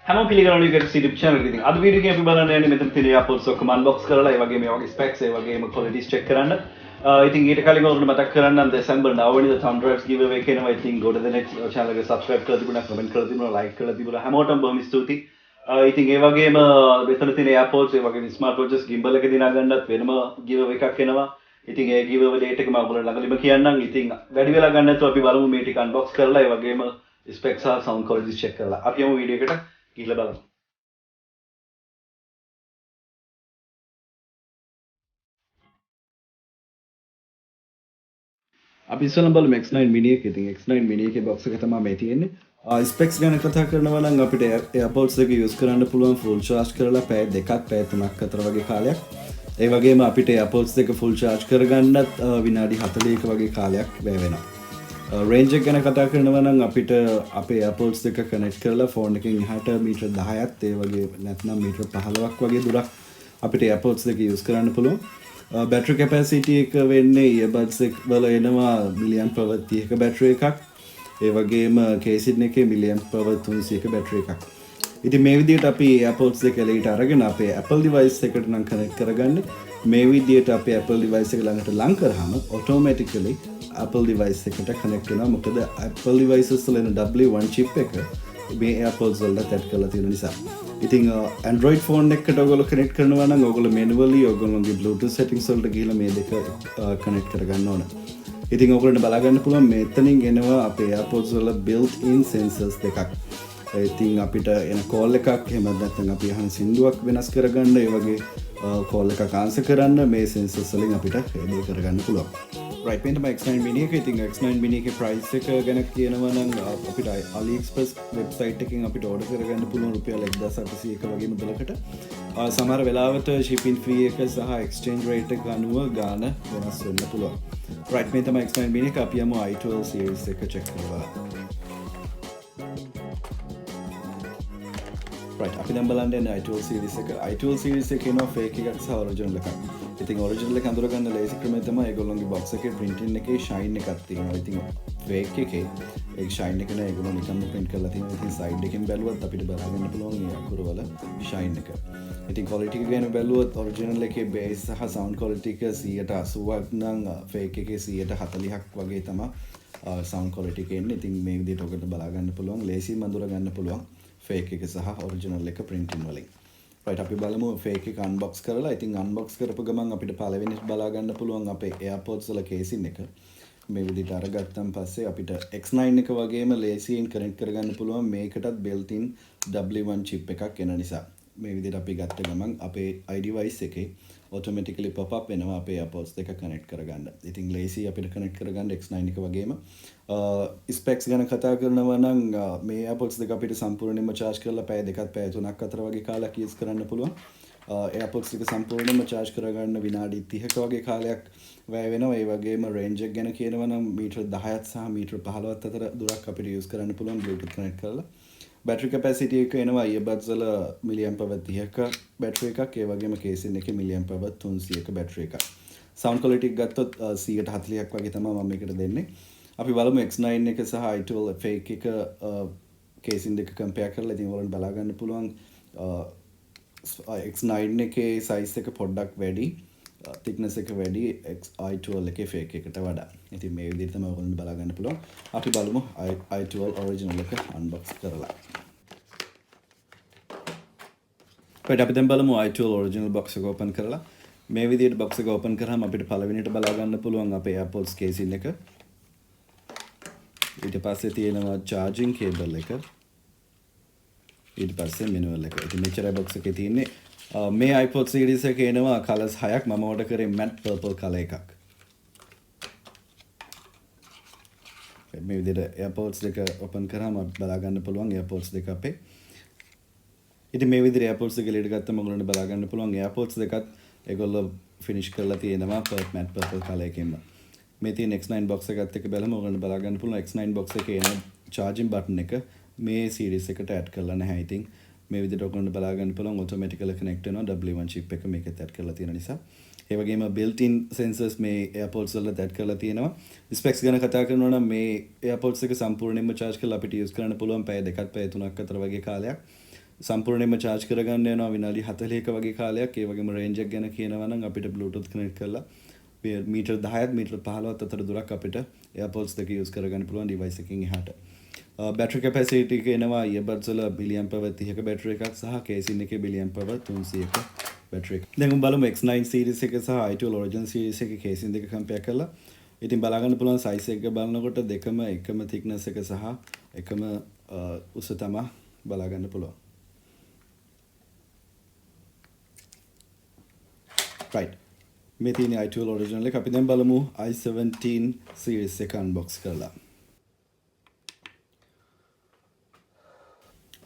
හැම පිළිගන්න එකට YouTube channel එක. ඉතින් අද වීඩියෝ එකේ අපි බලන්න යන්නේ මෙතන තියෙන AirPods ඔක්කොම unbox කරලා ඒ වගේම මේ වගේ specs ඒ වගේම qualities check කරන්න. ඉතින් ඊට කලින් ඔයාලට මතක් කරන්නම් දෙසැම්බර් 9 වෙනිදා thumb drives giveaway එකේනවා. ඉතින් ගොඩ දෙනෙක් channel එක subscribe කරලා තිබුණා, comment කරලා තිබුණා, like කරලා තිබුණා. හැමෝටම බොහොම ස්තුතියි. ඉතින් ඒ වගේම මෙතන තියෙන AirPods ඒ වගේම smart watches gimbal එක දිනා ගන්නත් වෙනම giveaway එකක් එනවා. ඉතින් ඒ giveaway date එක මම ඔයගොල්ලන්ට ළඟදීම කියන්නම්. ඉතින් වැඩි වෙලා ගන්න නැතුව අපි බලමු මේ ටික unbox කරලා ඒ වගේම specs සහ sound quality check කරලා. අපි යමු වීඩියෝ එකට ගිහිල්ලා බලමු. අපි ඉස්සෙල්ලම බලමු X9 mini එක. ඉතින් X9 mini එකේ box එක තමයි මේ තියෙන්නේ. ස්පෙක්ස් ගැන කතා කරනවා නම් අපිට AirPods එක use කරන්න පුළුවන් full charge කරලා පැය 2ක් පැය 3ක් අතර වගේ කාලයක්. ඒ වගේම අපිට AirPods එක full charge කරගන්නත් විනාඩි 40ක වගේ කාලයක් වැය වෙනවා. රේන්ජ් එක ගැන කතා කරනවා නම් අපිට අපේ AirPods එක කනෙක්ට් කරලා ෆෝන් එකෙන් එහාට මීටර් 10ක් ඒ වගේ නැත්නම් මීටර් 15ක් වගේ දුරක් අපිට AirPods එක use කරන්න පුළුවන්. බැටරි කැපැසිටි එක වෙන්නේ earbuds එක වල එනවා මිලියන් පවර් 30ක බැටරි එකක්. ඒ වගේම කේසින් එකේ මිලියන් පවර් 300ක බැටරි එකක්. ඉතින් මේ විදිහට අපි AirPods එක එලීට අරගෙන අපේ Apple device එකට නම් කනෙක්ට් කරගන්නේ. මේ විදිහට අපේ Apple device එක ළඟට ලං කරාම automatically Apple device එකට connect වෙනවා. මොකද Apple devices වල එන W1 chip එක මේ AirPods වලට ඇඩ් කරලා තියෙන නිසා. ඉතින් Android phone එකකට ඔයගොල්ලෝ connect කරනවා නම් ඔයගොල්ලෝ manually ඔයගොල්ලෝගේ Bluetooth settings වලට ගිහිල්ලා මේ දෙක connect කරගන්න ඕන. ඉතින් ඔයගොල්ලන්ට බලා ගන්න පුළුවන් මෙතනින් එනවා අපේ AirPods වල built in sensors දෙකක්. ඉතින් අපිට එන call එකක් එහෙම නැත්නම් අපි අහන සින්දුවක් වෙනස් කරගන්න ඒ වගේ call එකක් answer කරන්න මේ sensors වලින් අපිට ඒ දේ කරගන්න පුළුවන්. right මේ තමයි X9 mini එක. ඉතින් X9 mini එකේ price එක ගැන කියනවා නම් අපිට AliExpress website එකකින් අපිට order කරගන්න පුළුවන් රුපියල් 1800ක වගේ මුදලකට. සමහර වෙලාවට shipping fee එක සහ exchange rate එක අනුව ගාන වෙනස් වෙන්න පුළුවන්. right මේ තමයි X9 mini එක. අපි යමු i12 series එක check කරලා. right අපි දැන් බලන්න යන්නේ i12 series එක. i12 series එකේ එනවා fake එකක් සහ original එකක්. ඉතින් original එක අඳුරගන්න ලේසි ක්‍රමය තමයි ඒගොල්ලෝගේ box එකේ printing එකේ shine එකක් තියෙනවා. ඉතින් fake එකේ ඒ shine එක නෑ ඒගොල්ලෝ නිකම්ම print කරලා තියෙනවා. ඉතින් side එකෙන් බැලුවත් අපිට බලා ගන්න පුළුවන් මේ අකුරු වල shine එක. ඉතින් quality එක ගැන බැලුවොත් original එකේ bass සහ sound quality එක 80%ක් නම් fake එකේ 40%ක් වගේ තමයි sound quality එක එන්නේ. ඉතින් මේ විදිහට ඔයගොල්ලෝ බලා ගන්න පුළුවන් ලේසියෙන් අඳුර ගන්න පුළුවන් fake එක සහ original එක printing වලින්. right අපි බලමු fake එක unbox කරලා. ඉතින් unbox කරපු ගමන් අපිට පළවෙනි බලා ගන්න පුළුවන් අපේ AirPods වල casing එක. මේ විදිහට අරගත්තන් පස්සේ අපිට X9 එක වගේම ලේසියෙන් connect කරගන්න පුළුවන් මේකටත් built in W1 chip එකක් එන නිසා. මේ විදිහට අපි ගත්ත ගමන් අපේ iDevice එකේ automatically pop up වෙනවා අපේ AirPods දෙක connect කරගන්න. ඉතින් ලේසි අපිට connect කරගන්න X9 එක වගේම specs ගැන කතා කරනවා නම් මේ AirPods දෙක අපිට සම්පූර්ණයෙන්ම charge කරලා පැය 2ක් පැය 3ක් අතර වගේ කාලයක් use කරන්න පුළුවන්. AirPods එක සම්පූර්ණයෙන්ම charge කරගන්න විනාඩි 30ක වගේ කාලයක් වැය වෙනවා. ඒ වගේම range එක ගැන කියනවා නම් මීටර් 10ක් සහ මීටර් 15ක් අතර දුරක් අපිට use කරන්න පුළුවන් Bluetooth connect කරලා. battery capacity එක එනවා earbuds වල milliamp hour 30ක battery එකක්. ඒ වගේම casing එකේ milliamp hour 300ක battery එකක්. sound quality එක ගත්තොත් 140ක් වගේ තමයි මම මේකට දෙන්නේ. අපි බලමු X9 එක සහ i12 fake එක casing දෙක compare කරලා. ඉතින් ඔයාලට බලා ගන්න පුළුවන් X9 එකේ size එක පොඩ්ඩක් වැඩි, thickness එක වැඩි i12 එකේ fake එකට වඩා. ඉතින් මේ විදිහට තමයි ඔයාලට බලා ගන්න පුළුවන්. අපි බලමු i12 original එක unbox කරලා. අපි දැන් බලමු i12 original box එක open කරලා. මේ විදිහට box එක open කරාම අපිට පළවෙනිට බලා ගන්න පුළුවන් අපේ AirPods casing එක. ඊට පස්සේ තියෙනවා charging cable එක. ඊට පස්සේ manual එක. ඉතින් මෙච්චරයි box එකේ තියෙන්නේ. මේ iPod series එකේ එනවා colors 6ක්. මම order කරේ matte purple color එකක්. මේ විදිහට AirPods දෙක open කරාම බලා ගන්න පුළුවන් AirPods දෙක අපේ. ඉතින් මේ විදිහට AirPods දෙක එළියට ගත්තම ඔයගොල්ලන්ට බලා ගන්න පුළුවන් AirPods දෙකත් ඒගොල්ලෝ finish කරලා තියෙනවා matte purple color එකෙන්ම. මේ තියෙන X9 box එකත් එක්ක බලමු ඔයගොල්ලන්ට බලා ගන්න පුළුවන් X9 box එකේ එන charging button එක මේ series එකට add කරලා නැහැ. ඉතින් මේ විදිහට ඔයගොල්ලන්ට බලා ගන්න පුළුවන් automatically connect වෙනවා W1 chip එක මේකත් add කරලා තියෙන නිසා. ඒ වගේම built in sensors මේ AirPods වල add කරලා තියෙනවා. specs ගැන කතා කරනවා නම් මේ AirPods එක සම්පූර්ණයෙන්ම charge කරලා අපිට use කරන්න පුළුවන් පැය 2ක් පැය 3ක් අතර වගේ කාලයක්. සම්පූර්ණයෙන්ම charge කරගන්න යනවා විනාඩි 40ක වගේ කාලයක්. ඒ වගේම range එක ගැන කියනවා නම් අපිට bluetooth connect කරලා මීටර් 10ත් මීටර් 15ත් අතර දුරක් අපිට AirPods දෙක use කරගන්න පුළුවන් device එකකින් එහාට. battery capacity එක එනවා earbuds වල milliamp hour 30ක battery එකක් සහ casing එකේ milliamp hour 300ක battery එක. දැන් බලමු X9 series එක සහ i12 Origin series එකේ casing දෙක compare කරලා. ඉතින් බලා ගන්න පුළුවන් size එක බලනකොට දෙකම එකම thickness එක සහ එකම උස තමයි බලා ගන්න පුළුවන්. right. මේ තියෙන i12 original එක. අපි දැන් බලමු i17 series එක unbox කරලා.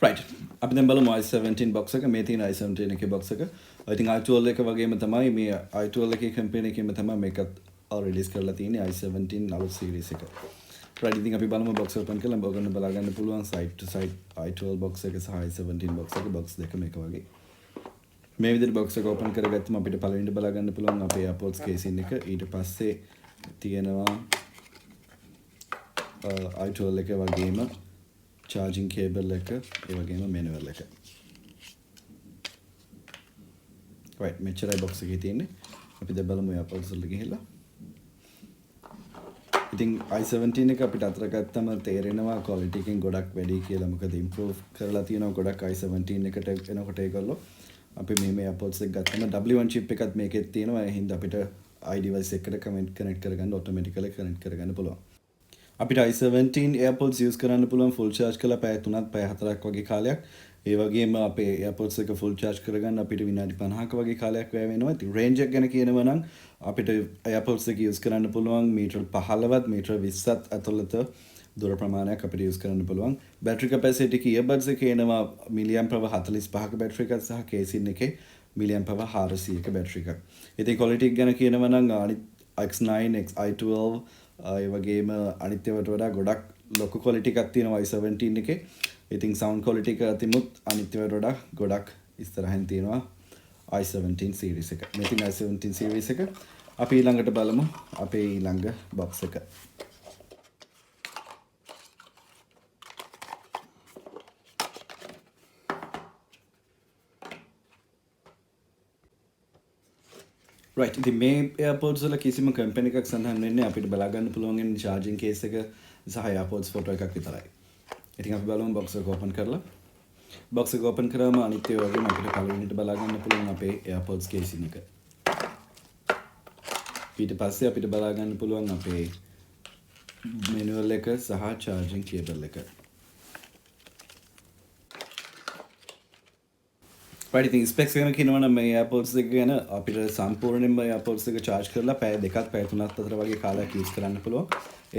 right. අපි දැන් බලමු i17 box එක. මේ තියෙන i17 එකේ box එක. I think i12 එක වගේම තමයි මේ i12 එකේ campaign එකේම තමයි මේකත් release කරලා තියෙන්නේ i17 අලුත් series එක. right. ඉතින් අපි බලමු box open කරලා ඔයගොල්ලෝ බලා ගන්න පුළුවන් side to side i12 box එක සහ i17 box එක box දෙක මේක වගේ. මේ විදිහට box එක open කරගත්තම අපිට පළවෙනිට බලා ගන්න පුළුවන් අපේ AirPods casing එක. ඊට පස්සේ තියෙනවා i12 එක වගේම charging cable එක, ඒ වගේම manual එක. right. මෙච්චරයි box එකේ තියෙන්නේ. අපි දැන් බලමු AirPods වලට ගිහිල්ලා. ඉතින් i17 එක අපිට අතර ගත්තම තේරෙනවා quality එකෙන් ගොඩක් වැඩි කියලා. මොකද improve කරලා තියෙනවා ගොඩක් i17 එකට එනකොට ඒගොල්ලෝ. අපි මේ AirPods එක ගත්තම W1 chip එකත් මේකෙත් තියෙනවා. ඒ හින්දා අපිට iDevice එකට connect කරගන්න automatically connect කරගන්න පුළුවන්. අපිට i17 AirPods use කරන්න පුළුවන් full charge කරලා පැය 3ක් පැය 4ක් වගේ කාලයක්. ඒ වගේම අපේ AirPods එක full charge කරගන්න අපිට විනාඩි 50ක වගේ කාලයක් වැය වෙනවා. ඉතින් range එක ගැන කියනවා නම් අපිට AirPods එක use කරන්න පුළුවන් මීටර් 15ත් මීටර් 20ත් ඇතුළත දුර ප්‍රමාණයක් අපිට use කරන්න පුළුවන්. battery capacity එක earbuds එකේ එනවා milliamp hour 45ක battery එකක් සහ casing එකේ milliamp hour 400ක battery එකක්. ඉතින් quality ගැන කියනවා නම් අනිත් X9 i12 ඒ වගේම අනිත් ඒවාට වඩා ගොඩක් ලොකු quality එකක් තියෙනවා i17 එකේ. ඉතින් sound quality එක අතිමුත් අනිත් ඒවාට වඩා ගොඩක් ඉස්සරහින් තියෙනවා i17 series එක. මේ තියෙන i17 series එක. අපි ඊළඟට බලමු අපේ ඊළඟ box එක. right. ඉතින් මේ AirPods වල කිසිම කම්පැනි එකක් සඳහන් වෙන්නේ අපිට බලා ගන්න පුළුවන් charging case එක සහ AirPods photo එකක් විතරයි. ඉතින් අපි බලමු box එක open කරලා. box එක open කරාම අනිත් ඒ වගේම අපිට පළවෙනිට බලා ගන්න පුළුවන් අපේ AirPods casing එක. ඊට පස්සේ අපිට බලා ගන්න පුළුවන් අපේ manual එක සහ charging cable එක. right. ඉතින් specs ගැන කියනවා නම් මේ AirPods එක ගැන අපිට සම්පූර්ණයෙන්ම AirPods එක charge කරලා පැය 2ක් පැය 3ක් අතර වගේ කාලයක් use කරන්න පුළුවන්.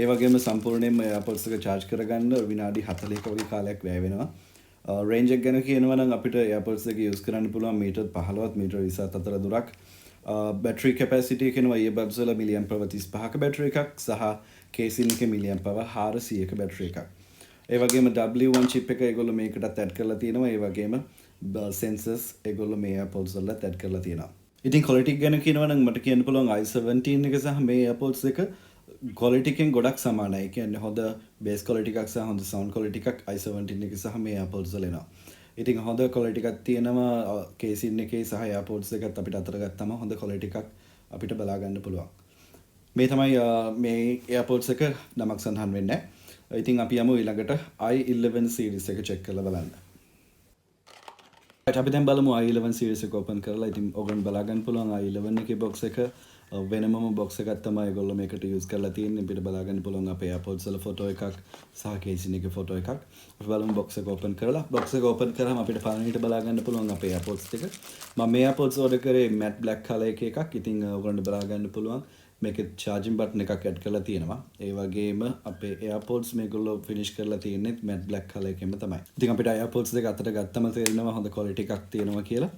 ඒ වගේම සම්පූර්ණයෙන්ම AirPods එක charge කරගන්න විනාඩි 40ක වගේ කාලයක් වැය වෙනවා. range එක ගැන කියනවා නම් අපිට AirPods එක use කරන්න පුළුවන් මීටර් 15ත් මීටර් 20ත් අතර දුරක්. battery capacity කියනවා earbuds වල milliamp hour 35ක battery එකක් සහ casing එකේ milliamp hour 400ක battery එකක්. ඒ වගේම W1 chip එක ඒගොල්ලෝ මේකටත් add කරලා තියෙනවා. ඒ වගේම sensors ඒගොල්ලෝ මේ AirPods වලත් add කරලා තියෙනවා. ඉතින් quality ගැන කියනවා නම් මට කියන්න පුළුවන් i17 එක සහ මේ AirPods එක quality එකෙන් ගොඩක් සමානයි. ඒ කියන්නේ හොඳ bass quality එකක් සහ හොඳ sound quality එකක් i17 එක සහ මේ AirPods වල එනවා. ඉතින් හොඳ quality එකක් තියෙනවා casing එකේ සහ AirPods එකත් අපිට අතර ගත්තම හොඳ quality එකක් අපිට බලා ගන්න පුළුවන්. මේ තමයි මේ AirPods එක නමක් සඳහන් වෙන්නේ නැහැ. ඉතින් අපි යමු ඊළඟට i11 series එක check කරලා බලන්න. අපි දැන් බලමු i11 series එක open කරලා. ඉතින් ඔයගොල්ලෝ බලා ගන්න පුළුවන් i11 එකේ box එක වෙනමම box එකක් තමයි ඒගොල්ලෝ මේකට use කරලා තියෙන්නේ. අපිට බලා ගන්න පුළුවන් අපේ AirPods වල photo එකක් සහ casing එකේ photo එකක්. අපි බලමු box එක open කරලා. box එක open කරාම අපිට පළවෙනිට බලා ගන්න පුළුවන් අපේ AirPods එක. මම මේ AirPods order කරේ matte black color එකක්. ඉතින් ඔයගොල්ලෝ බලා ගන්න පුළුවන් මේකේ charging button එකක් add කරලා තියෙනවා. ඒ වගේම අපේ AirPods මේගොල්ලෝ finish කරලා තියෙන්නේ matte black color එකෙන්ම තමයි. ඉතින් අපිට AirPods දෙක අතට ගත්තම තේරෙනවා හොඳ quality එකක් තියෙනවා කියලා.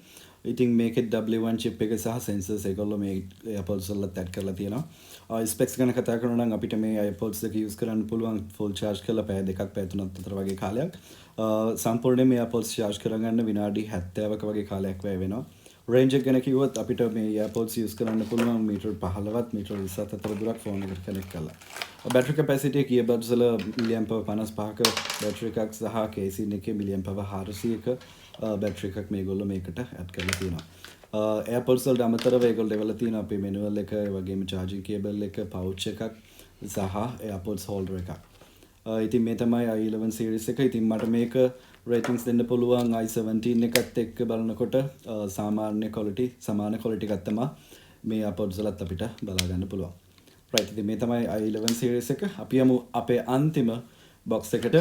ඉතින් මේකේ W1 chip එක සහ sensors ඒගොල්ලෝ මේ AirPods වලත් add කරලා තියෙනවා. specs ගැන කතා කරනවා නම් අපිට මේ AirPods එක use කරන්න පුළුවන් full charge කරලා පැය 2ක් පැය 3ක් අතර වගේ කාලයක්. සම්පූර්ණයෙන් මේ AirPods charge කරගන්න විනාඩි 70ක වගේ කාලයක් වැය වෙනවා. range එක ගැන කිව්වොත් අපිට මේ AirPods use කරන්න පුළුවන් මීටර් 15ත් මීටර් 20ත් අතර දුරක් phone එකට connect කරලා. battery capacity එක earbuds වල milliamp hour 55ක battery එකක් සහ casing එකේ milliamp hour 400ක බැටරි එකක් මේගොල්ලෝ මේකට ඇඩ් කරලා තියෙනවා. AirPods වලට අමතරව ඒගොල්ලෝ දෙවලා තියෙනවා අපේ manual එක, ඒ වගේම charging cable එක, pouch එකක් සහ AirPods holder එකක්. ඉතින් මේ තමයි i11 series එක. ඉතින් මට මේක ratings දෙන්න පුළුවන් i17 එකත් එක්ක බලනකොට සාමාන්‍ය quality සමාන quality එකක් තමයි මේ AirPods වලත් අපිට බලා ගන්න පුළුවන්. right, ඉතින් මේ තමයි i11 series එක. අපි යමු අපේ අන්තිම box එකට.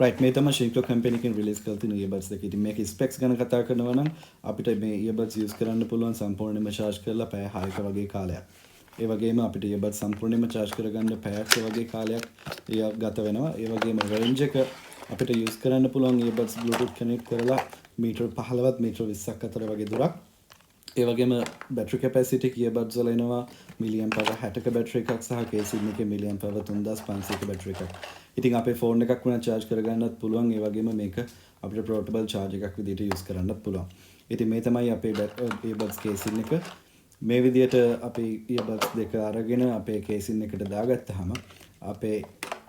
right, මේ තමයි Shinko company එකෙන් release කරලා තියෙන earbuds එක. ඉතින් මේකේ specs ගැන කතා කරනවා නම් අපිට මේ earbuds use කරන්න පුළුවන් සම්පූර්ණයෙන්ම charge කරලා පැය 6ක වගේ කාලයක්. ඒ වගේම අපිට earbuds සම්පූර්ණයෙන්ම charge කරගන්න පැයක් වගේ කාලයක් ගත වෙනවා. ඒ වගේම range එක අපිට use කරන්න පුළුවන් earbuds bluetooth connect කරලා මීටර් 15ත් මීටර් 20ක් අතර වගේ දුරක්. ඒ වගේම battery capacity earbuds වල එනවා milliamp hour 60ක battery එකක් සහ casing එකේ milliamp hour 3500ක battery එකක්. ඉතින් අපේ ෆෝන් එකක් වුණා charge කරගන්නත් පුළුවන්. ඒ වගේම මේක අපිට portable charge එකක් විදිහට use කරන්නත් පුළුවන්. ඉතින් මේ තමයි අපේ earbuds casing එක. මේ විදිහට අපේ earbuds දෙක අරගෙන අපේ casing එකට දාගත්තාම අපේ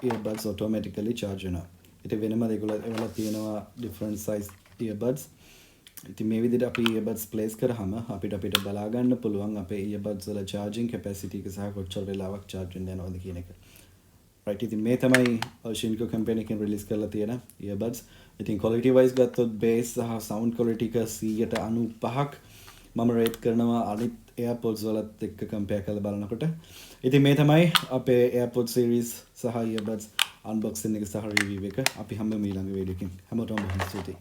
earbuds automatically charge වෙනවා. ඉතින් වෙනම ඒගොල්ලෝ තියෙනවා different size earbuds. ඉතින් මේ විදිහට අපි earbuds place කරාම අපිට බලා ගන්න පුළුවන් අපේ earbuds වල charging capacity එක සහ කොච්චර වෙලාවක් charge වෙන්න යනවද කියන එක. right, ඉතින් මේ තමයි Shinko company එකෙන් release කරලා තියෙන earbuds. ඉතින් quality wise ගත්තොත් bass සහ sound quality එක 95ක් මම rate කරනවා අනිත් AirPods වලත් එක්ක compare කරලා බලනකොට. ඉතින් මේ තමයි අපේ AirPods series සහ earbuds unboxing එක සහ review එක. අපි හැමෝම ඊළඟ වීඩියෝ එකකින් හැමෝටම බොහොම ස්තුතියි.